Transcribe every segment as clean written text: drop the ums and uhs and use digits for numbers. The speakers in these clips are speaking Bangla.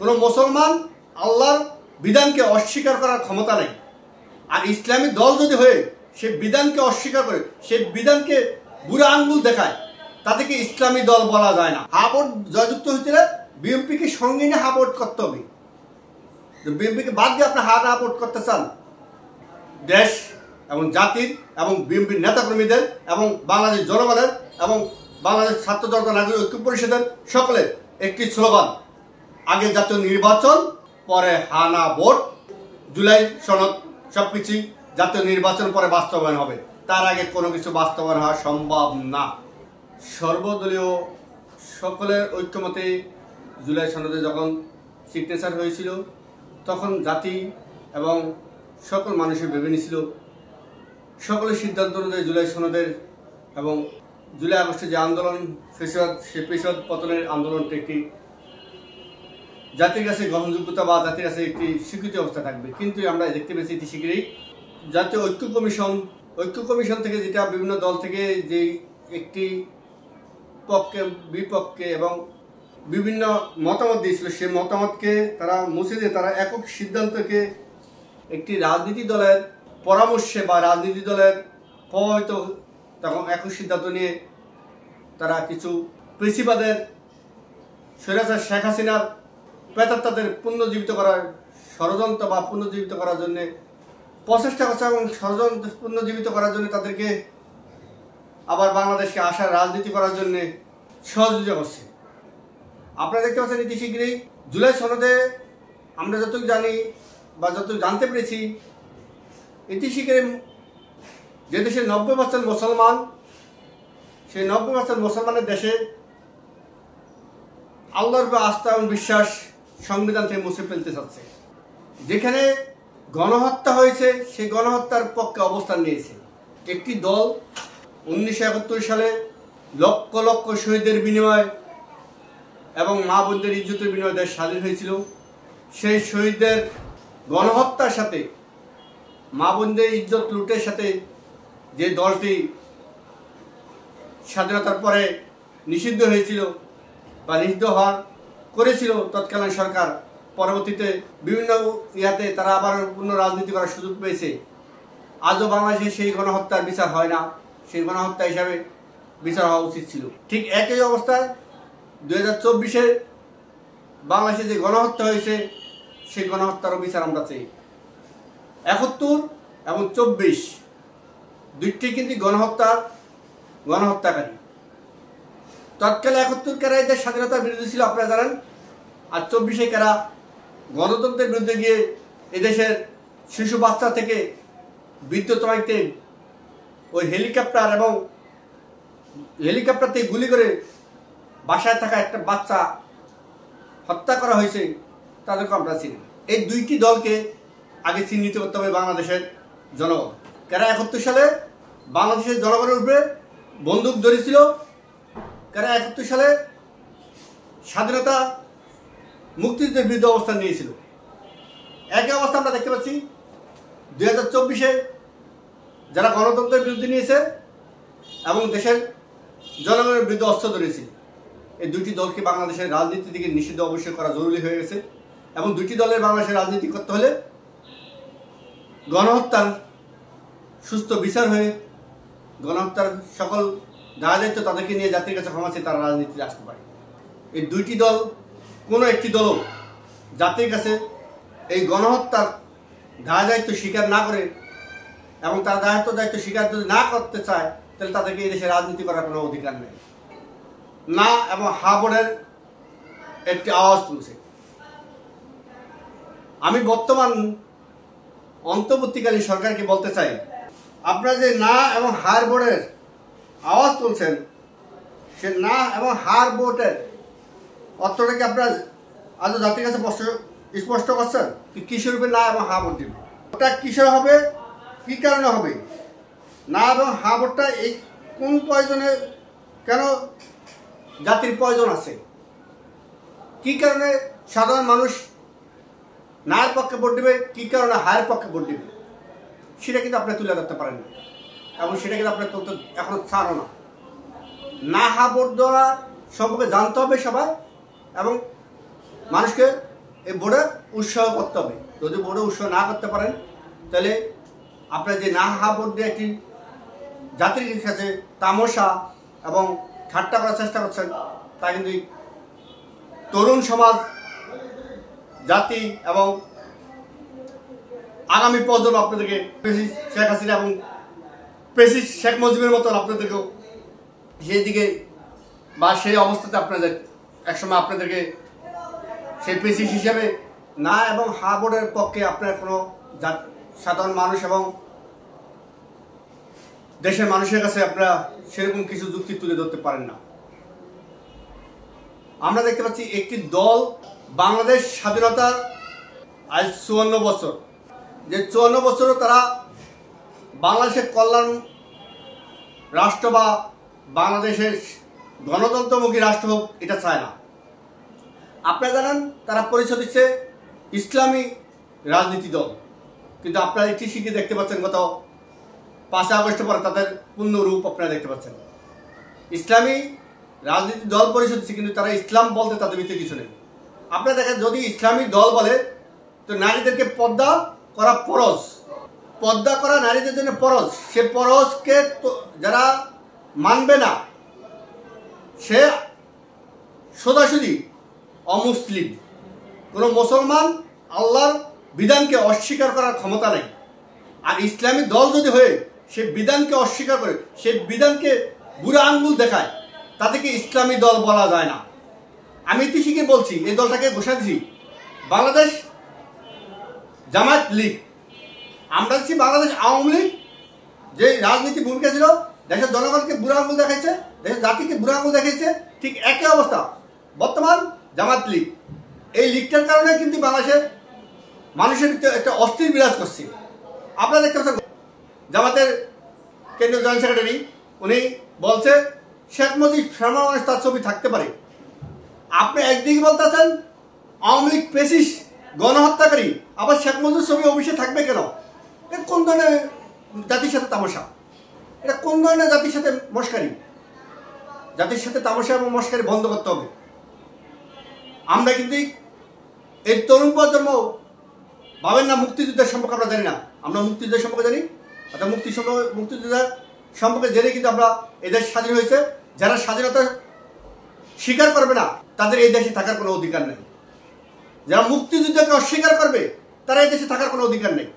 কোনো মুসলমান আল্লাহর বিধানকে অস্বীকার করার ক্ষমতা নেই। আর ইসলামী দল যদি হয়ে সে বিধানকে অস্বীকার করে, সে বিধানকে বুড়া আঙ্গুল দেখায়, তাদেরকে ইসলামী দল বলা যায় না। হা ভোট জয়যুক্ত হইতে বিএনপিকে সঙ্গে নিয়ে হা ভোট করতে হবে। বিএনপিকে বাদ দিয়ে আপনি হা না ভোট করতে চান, দেশ এবং জাতির এবং বিএনপির নেতাকর্মীদের এবং বাংলাদেশ জনগণের এবং বাংলাদেশ ছাত্র জনতা নাগরিক ঐক্য পরিষদের সকলের একটি স্লোগান, আগে জাতীয় নির্বাচন, পরে হা না ভোট। জুলাই সনদ সবকিছু জাতীয় নির্বাচন পরে বাস্তবায়ন হবে, তার আগে কোনো কিছু বাস্তবায়ন হওয়া সম্ভব না। সর্বদলীয় সকলের ঐক্যমতে জুলাই সনদে যখন সিগনেচার হয়েছিল, তখন জাতি এবং সকল মানুষের ভেবে নিয়েছিল সকলের সিদ্ধান্ত অনুযায়ী জুলাই সনদের এবং জুলাই আগস্টে যে আন্দোলন ফেসিবাদ, সে ফেসিবাদ পতনের আন্দোলনটি একটি জাতির কাছে গ্রহণযোগ্যতা বা জাতির কাছে একটি স্বীকৃতি অবস্থা থাকবে। কিন্তু আমরা দেখতে পেয়েছি এটি শীঘ্রই জাতীয় ঐক্য কমিশন থেকে, যেটা বিভিন্ন দল থেকে যে একটি পক্ষে বিপক্ষে এবং বিভিন্ন মতামত দিয়েছিল, সেই মতামতকে তারা মুছে দিয়ে তারা একক সিদ্ধান্তকে একটি রাজনীতি দলের পরামর্শে বা রাজনীতি দলের প্রভাবিত তখন একক সিদ্ধান্ত নিয়ে তারা কিছু পেশিবাদের স্বৈরাচার শেখ হাসিনার প্রেতাত্মাদের পুনর্জীবিত করার ষড়যন্ত্র বা পুনর্জীবিত করার জন্য প্রচেষ্টা করছে এবং ষড়যন্ত্র পুনর্জীবিত করার জন্য তাদেরকে আবার বাংলাদেশকে আসার রাজনীতি করার জন্য সহযোগিতা করছে। আপনারা দেখতে পাচ্ছেন এটি শীঘ্রই জুলাই সনদে আমরা যতটুকু জানি বা যতটুকু জানতে পেরেছি, এটি শীঘ্রই যে দেশে 90% মুসলমান, সেই 90% মুসলমানের দেশে আল্লাহর উপর আস্থা এবং বিশ্বাস সংবিধান থেকে মুছে ফেলতে চাচ্ছে। যেখানে গণহত্যা হয়েছে সেই গণহত্যার পক্ষে অবস্থান নিয়েছে একটি দল। 1971 সালে লক্ষ লক্ষ শহীদের বিনিময়ে এবং মা বোনদের ইজ্জতের বিনিময়ে দেশ স্বাধীন হয়েছিল। সেই শহীদদের গণহত্যার সাথে, মা বোনদের ইজ্জত লুটের সাথে যে দলটি স্বাধীনতার পরে নিষিদ্ধ হয়েছিল বা নিষিদ্ধ হওয়ার করেছিল তৎকালীন সরকার, পরবর্তীতে বিভিন্ন ইয়াতে তারা আবার পূর্ণ রাজনীতি করার সুযোগ পেয়েছে। আজও বাংলাদেশে সেই গণহত্যার বিচার হয় না, সেই গণহত্যা হিসাবে বিচার হওয়া উচিত ছিল। ঠিক একই অবস্থায় 2024-এ বাংলাদেশে যে গণহত্যা হয়েছে সেই গণহত্যারও বিচার আমরা চাই। 71 এবং 24 দুইটি কিন্তু গণহত্যাকারী। তৎকালে 71 কারা এদের স্বাধীনতার বিরোধী ছিল আপনারা জানেন, আর 24-এ কারা গণতন্ত্রের বিরুদ্ধে গিয়ে এদেশের শিশু বাচ্চা থেকে বিদ্যুৎ মাইতে ওই হেলিকপ্টার এবং হেলিকপ্টার থেকে গুলি করে বাসায় থাকা একটা বাচ্চা হত্যা করা হয়েছে, তাদেরকে আমরা চিনি। এই দুইটি দলকে আগে চিহ্নিত করতে হবে বাংলাদেশের জনগণ। কারা 71 সালে বাংলাদেশের জনগণের উপরে বন্দুক ধরেছিল, কারা 71 সালে স্বাধীনতা মুক্তিযুদ্ধের বিরুদ্ধে অবস্থান নিয়েছিল। একই অবস্থা আমরা দেখতে পাচ্ছি 2024-এ যারা গণতন্ত্রের বিরুদ্ধে নিয়েছে এবং দেশের জনগণের বিরুদ্ধে অস্ত্র ধরেছিল। এই দুইটি দলকে বাংলাদেশের রাজনীতি থেকে নিষিদ্ধ অবশ্যই করা জরুরি হয়ে গেছে এবং দুইটি দলের বাংলাদেশের রাজনীতি করতে হলে গণহত্যার সুস্থ বিচার হয়ে গণহত্যার সকল দায় দায়িত্ব তাদেরকে নিয়ে জাতির কাছে ক্ষমা চেয়ে তারা রাজনীতিতে আসতে পারে। এই দুইটি দল কোনো একটি দলও জাতির কাছে এই গণহত্যার দায় দায়িত্ব স্বীকার না করে এবং তার দায়িত্ব স্বীকার যদি না করতে চায়, তাহলে তাদেরকে এই দেশে রাজনীতি করার কোনো অধিকার নেই। না এবং হা ভোটের একটি আওয়াজ তুলছে। আমি বর্তমান অন্তর্বর্তীকালীন সরকারকে বলতে চাই, আপনারা যে না এবং হার ভোটের আওয়াজ তুলছেন, সে না এবং হার ভোটের অর্থটা কি আপনারা আজও জাতির কাছে স্পষ্ট করছেন? কিসের উপরে না এবং হা ভোট দিবে? ওটা কিসের হবে, কি কারণে হবে? না এবং হা ভোটটা এই কোন প্রয়োজনে, কেন জাতির প্রয়োজন আছে, কি কারণে সাধারণ মানুষ নায়ের পক্ষে ভোট দেবে, কি কারণে হায়ের পক্ষে ভোট দেবে, সেটা কিন্তু আপনি তুলে ধরতে পারেন না এবং সেটা কিন্তু আপনার তুলতে এখনো ছাড়ো না। না হা ভোট দেওয়া সম্পর্কে জানতে হবে সবাই এবং মানুষকে এই বোর্ডে উৎসাহ করতে হবে। যদি বোর্ডে উৎসাহ না করতে পারেন তাহলে আপনার যে না হা বোর্ড দিয়ে একটি জাতির কাছে তামাশা এবং ঠাট্টা করার চেষ্টা করছেন, তা কিন্তু তরুণ সমাজ, জাতি এবং আগামী প্রজন্ম আপনাদেরকে শেখ হাসিনা এবং প্রেসিডেন্ট শেখ মুজিবের মতন আপনাদেরকেও সেই দিকে বা সেই অবস্থাতে আপনাদের একসময় আপনাদেরকে সেই প্রেসিডেন্ট হিসেবে না এবং হা বোর্ডের পক্ষে আপনার কোনো সাধারণ মানুষ এবং দেশের মানুষের কাছে আপনারা সেরকম কিছু যুক্তি তুলে ধরতে পারেন না। আমরা দেখতে পাচ্ছি একটি দল বাংলাদেশ স্বাধীনতার আজ 54 বছর, যে 54 বছরও তারা বাংলাদেশের কল্যাণ রাষ্ট্র বা বাংলাদেশের গণতন্ত্রমুখী রাষ্ট্র হোক এটা চায় না। আপনারা জানেন তারা পরিচয় দিচ্ছে ইসলামী রাজনীতি দল, কিন্তু আপনারা একটি শিখে দেখতে পাচ্ছেন গত 5 আগস্টের পরে তাদের পূর্ণ রূপ আপনারা দেখতে পাচ্ছেন। ইসলামী রাজনীতি দল পরিচয় দিচ্ছে, কিন্তু তারা ইসলাম বলতে তাদের ভিতরে কিছু নেই। আপনারা দেখেন যদি ইসলামী দল বলে তো নারীদেরকে পর্দা করা ফরজ, পর্দা করা নারীদের জন্য ফরজ। সে ফরজকে যারা মানবে না সে সোজাসুজি অমুসলিম। কোনো মুসলমান আল্লাহর বিধানকে অস্বীকার করার ক্ষমতা নেই। আর ইসলামী দল যদি হয়ে সে বিধানকে অস্বীকার করে, সে বিধানকে বুড়া আঙ্গুল দেখায়, তাদেরকে ইসলামী দল বলা যায় না। আমি ইতিহাসে বলছি, এই দলটাকে ঘোষণা দিছি বাংলাদেশ জামায়াত লীগ। আমরা দেখছি বাংলাদেশ আওয়ামী লীগ যে রাজনীতি ভূমিকা ছিল, দেশের জনগণকে বুড়া আঙ্গুল দেখাইছে, দেশের জাতিকে বুড়া আঙ্গুল দেখাইছে, ঠিক একই অবস্থা বর্তমান জামায়াত লীগ। এই লীগটার কারণে কিন্তু বাংলাদেশের মানুষের ভিতরে একটা অস্থির বিরাজ করছে। আপনারা দেখতে পাচ্ছেন জামাতের কেন্দ্রীয় জয়েন্ট সেক্রেটারি উনি বলছে শেখ মুজিব সামনে তার ছবি থাকতে পারে। আপনি একদিকে বলতেছেন আওয়ামী লীগ ফ্যাসিস্ট গণহত্যাকারী, আবার শেখ মুজিবের ছবি অফিসে থাকবে কেন? এটা কোন ধরনের জাতির সাথে তামাশা? এটা কোন ধরনের জাতির সাথে মস্কারি? জাতির সাথে তামাশা এবং মস্কারি বন্ধ করতে হবে। আমরা কিন্তু এই তরুণ প্রজন্ম ভাবেন না মুক্তিযুদ্ধের সম্পর্কে আমরা জানি না। আমরা মুক্তিযুদ্ধের সম্পর্কে জানি, অর্থাৎ মুক্তিযুদ্ধের সম্পর্কে জেনে কিন্তু আমরা এই দেশ স্বাধীন হয়েছে। যারা স্বাধীনতা স্বীকার করবে না তাদের এই দেশে থাকার কোনো অধিকার নেই। যারা মুক্তিযুদ্ধকে অস্বীকার করবে তারা এই দেশে থাকার কোনো অধিকার নেই।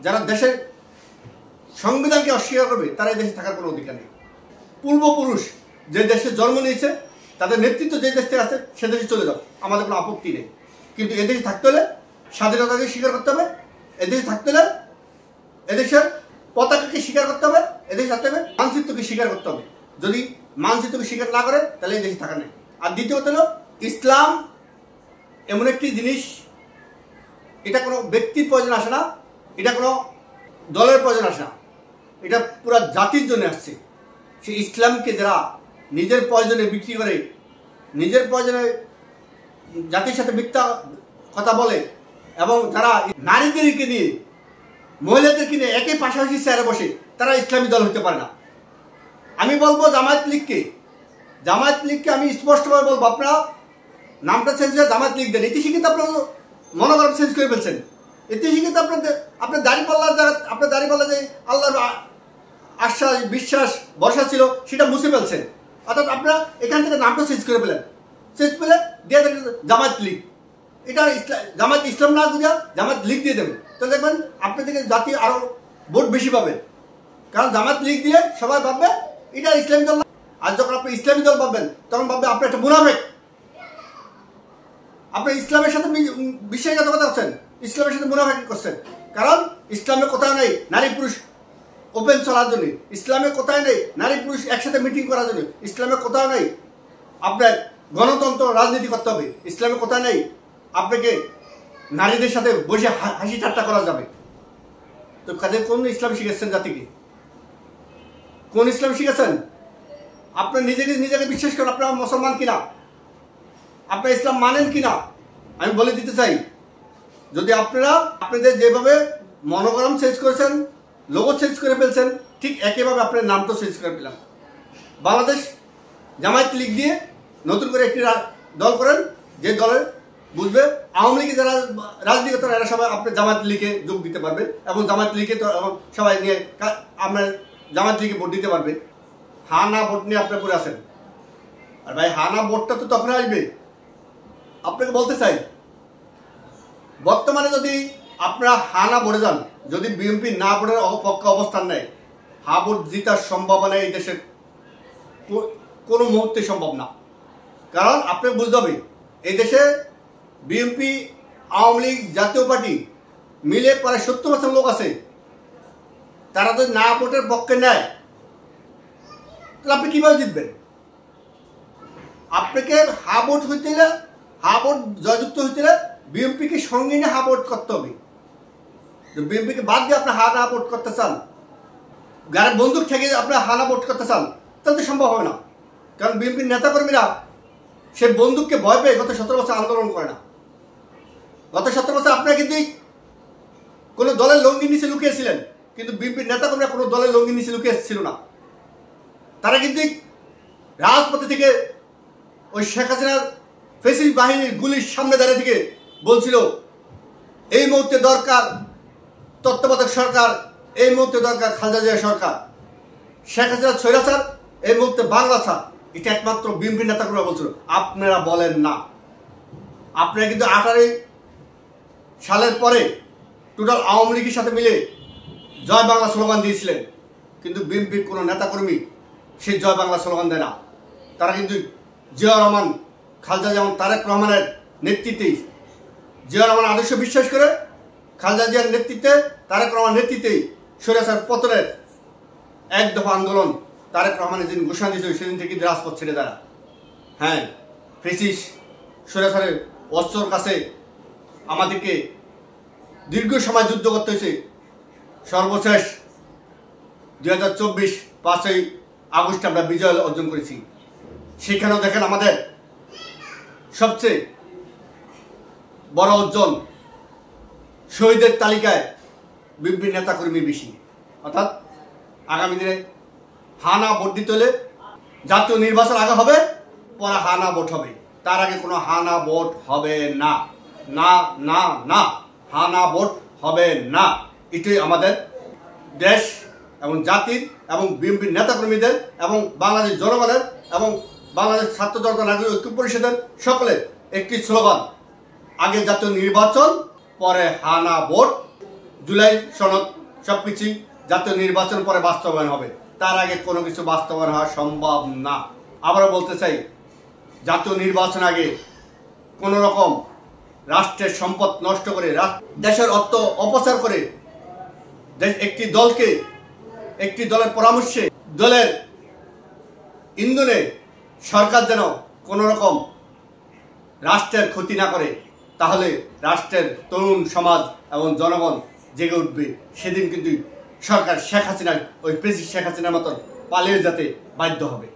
যারা দেশের সংবিধানকে অস্বীকার করবে তারা এই দেশে থাকার কোনো অধিকার নেই। পূর্বপুরুষ যে দেশে জন্ম নিয়েছে, তাদের নেতৃত্ব যে দেশ থেকে আছে সে দেশে চলে যাও, আমাদের কোনো আপত্তি নেই। কিন্তু এদেশে থাকতে হলে স্বাধীনতাকে স্বীকার করতে হবে, এদেশে থাকতে হলে এদেশের পতাকাকে স্বীকার করতে হবে, এদেশে থাকতে হবে মানচিত্রকে স্বীকার করতে হবে। যদি মানচিত্রকে স্বীকার না করে তাহলে এই দেশে থাকা নেই। আর দ্বিতীয়ত হলো ইসলাম এমন একটি জিনিস, এটা কোনো ব্যক্তির প্রয়োজন আসে না, এটা কোনো দলের প্রয়োজন আসে না, এটা পুরো জাতির জন্য আসছে। সেই ইসলামকে যারা নিজের প্রয়োজনে বিক্রি করে, নিজের প্রয়োজনে জাতির সাথে মিথ্যা কথা বলে এবং যারা নারীদেরকে নিয়ে মহিলাদেরকে নিয়ে একই পাশাপাশি চেয়ারে বসে, তারা ইসলামী দল হতে পারে না। আমি বলবো জামায়াত লীগকে আমি স্পষ্টভাবে বলবো আপনারা নামটা চেঞ্জ করে জামায়াত লীগ দেন। ইতিহাসে কিন্তু আপনারা মনোভাব চেঞ্জ করে ফেলছেন। ইতিহাসে কিন্তু আপনার দাঁড়িপাল্লা যে আল্লাহর আশ্বাস বিশ্বাস ভরসা ছিল সেটা মুছে ফেলছেন। অর্থাৎ আপনারা এখান থেকে নামটা চেঞ্জ করে ফেলেন, চেঞ্জ পেলে দিয়ে দেবেন জামায়াত লীগ। এটা জামায়াত ইসলাম না বুঝা জামায়াত লীগ দিয়ে দেবেন, তাহলে দেখবেন আপনি থেকে জাতি আরো ভোট বেশি পাবে। কারণ জামায়াত লীগ দিলে সবাই ভাববে এটা ইসলামী দল না। আর যখন আপনি ইসলামী দল ভাববেন তখন ভাববে আপনি একটা মুনাফিক, আপনি ইসলামের সাথে বিশ্বাসঘাতকতা করছেন, ইসলামের সাথে মুনাফিকি করছেন। কারণ ইসলামে কোথাও নেই নারী পুরুষ ওপেন চলার জন্য, ইসলামে কোথায় নেই নারী পুরুষ একসাথে মিটিং করার জন্য, ইসলামে কোথাও নেই আপনার গণতন্ত্র রাজনীতি করতে হবে, ইসলামে কোথায় নেই আপনাকে নারীদের সাথে বসে হাসি ঠাট্টা করা যাবে। তো কাদের কোন ইসলাম শিখেছেন জাতিকে? কোন ইসলাম শিখেছেন? আপনার নিজেকে বিশ্বাস করেন আপনারা মুসলমান কিনা, আপনারা ইসলাম মানেন কিনা আমি বলে দিতে চাই। যদি আপনারা আপনাদের যেভাবে মনোগ্রাম চেঞ্জ করেছেন, লোগো চেঞ্জ করে ফেলছেন, ঠিক একইভাবে আপনার নামটা চেঞ্জ করে ফেলাম। বাংলাদেশ জামায়াত লীগ দিয়ে নতুন করে একটি দল করেন, যে দলের বুঝবে আওয়ামী লীগে যারা রাজনীতি করে এরা সবাই আপনার জামায়াত লীগে যোগ দিতে পারবে এবং জামায়াত লীগে তো সবাই নিয়ে আপনার জামায়াত লীগে ভোট দিতে পারবে। হা না ভোট নিয়ে আপনার পরে আছেন। আর ভাই হা না ভোটটা তো তখন আসবে। আপনাকে বলতে চাই বর্তমানে যদি আপনারা হা না ভোটে যান, যদি বিএনপি না ভোটের পক্ষে অবস্থান নেয়, হা ভোট জিতার সম্ভাবনা এই দেশে কোনো মুহূর্তে সম্ভব না। কারণ আপনি বুঝতে হবে এই দেশে বিএনপি, আওয়ামী লীগ, জাতীয় পার্টি মিলে প্রায় 70% লোক আছে। তারা যদি না ভোটের পক্ষে নেয় তাহলে আপনি কীভাবে জিতবেন? আপনাকে হা ভোট হইতে গেলে, হা ভোট জয়যুক্ত হইতে গেলে বিএনপিকে সঙ্গে নিয়ে হা ভোট করতে হবে। বিএনপিকে বাদ দিয়ে আপনি হা না ভোট করতে চান, গাড়ির বন্দুক থেকে আপনার হা না ভোট করতে চান, তাহলে তো সম্ভব হবে না। কারণ বিএনপির নেতাকর্মীরা সে বন্দুককে ভয় পেয়ে গত 17 বছর আন্দোলন করে না। গত 17 বছর আপনারা কিন্তু কোনো দলের লঙ্গি নিচে লুকিয়েছিলেন, কিন্তু বিএনপির নেতাকর্মীরা কোনো দলের লঙ্গি নিচে লুকিয়ে ছিল না। তারা কিন্তু রাজপথে থেকে ওই শেখ হাসিনার ফেসিস বাহিনীর গুলির সামনে দাঁড়িয়ে থেকে বলছিল এই মুহূর্তে দরকার তত্ত্বাবধায়ক সরকার, এই মুহূর্তে দরকার খালেদা জিয়া সরকার, শেখ হাসিনার স্বৈরাচার, এই মুহূর্তে বাংলা ছাড়। এটা একমাত্র বিএনপি নেতাকর্মীরা বলছিল। আপনারা বলেন না। আপনারা কিন্তু 18 সালের পরে টোটাল আওয়ামী লীগের সাথে মিলে জয় বাংলা স্লোগান দিয়েছিলেন, কিন্তু বিএনপির কোনো নেতাকর্মী সেই জয় বাংলা স্লোগান দেয় না। তারা কিন্তু জিয়া রহমান, খালেদা জিয়া, তারেক রহমানের নেতৃত্বেই, জিয়া রহমান আদর্শ বিশ্বাস করে খালেদা জিয়ার নেতৃত্বে, তারেক রহমানের নেতৃত্বেই স্বৈরাচার পতনের এক দফা আন্দোলন তারেক রহমানের যেদিন ঘোষণা দিয়েছিল সেদিন থেকে রাজপথ ছেড়ে দাঁড়া। হ্যাঁ, ফেসিস স্বৈরাচারের অস্ত্রর কাছে আমাদেরকে দীর্ঘ সময় যুদ্ধ করতে হয়েছে। সর্বশেষ 2024 5ই আগস্ট আমরা বিজয় অর্জন করেছি। সেখানেও দেখেন আমাদের সবচেয়ে বড় অর্জন, শহীদের তালিকায় বিএনপি নেতাকর্মী বেশি। অর্থাৎ আগামী দিনে হানা ভোট দিতে হলে জাতীয় নির্বাচন আগে হবে, পরে হানা ভোট হবে। তার আগে কোনো হানা ভোট হবে না, না না না, হানা ভোট হবে না। এটাই আমাদের দেশ এবং জাতির এবং বিএনপির নেতাকর্মীদের এবং বাংলাদেশ জনগণের এবং বাংলাদেশ ছাত্র জনতা নাগরিক ঐক্য পরিষদের সকলের একটি স্লোগান, আগে জাতীয় নির্বাচন, পরে হানা ভোট। জুলাই সনদ সবকিছু জাতীয় নির্বাচন পরে বাস্তবায়ন হবে, তার আগে কোনো কিছু বাস্তবায়ন হওয়া সম্ভব না। আবারও বলতে চাই, জাতীয় নির্বাচন আগে কোনো রকম রাষ্ট্রের সম্পদ নষ্ট করে, দেশের অর্থ অপচার করে একটি দলকে, একটি দলের পরামর্শে, দলের ইন্ধনে সরকার যেন কোনো রকম রাষ্ট্রের ক্ষতি না করে, তাহলে রাষ্ট্রের তরুণ সমাজ এবং জনগণ জেগে উঠবে। সেদিন কিন্তু সরকার শেখ হাসিনার, ওই প্রেসিডেন্ট শেখ হাসিনার মতন পালিয়ে যেতে বাধ্য হবে।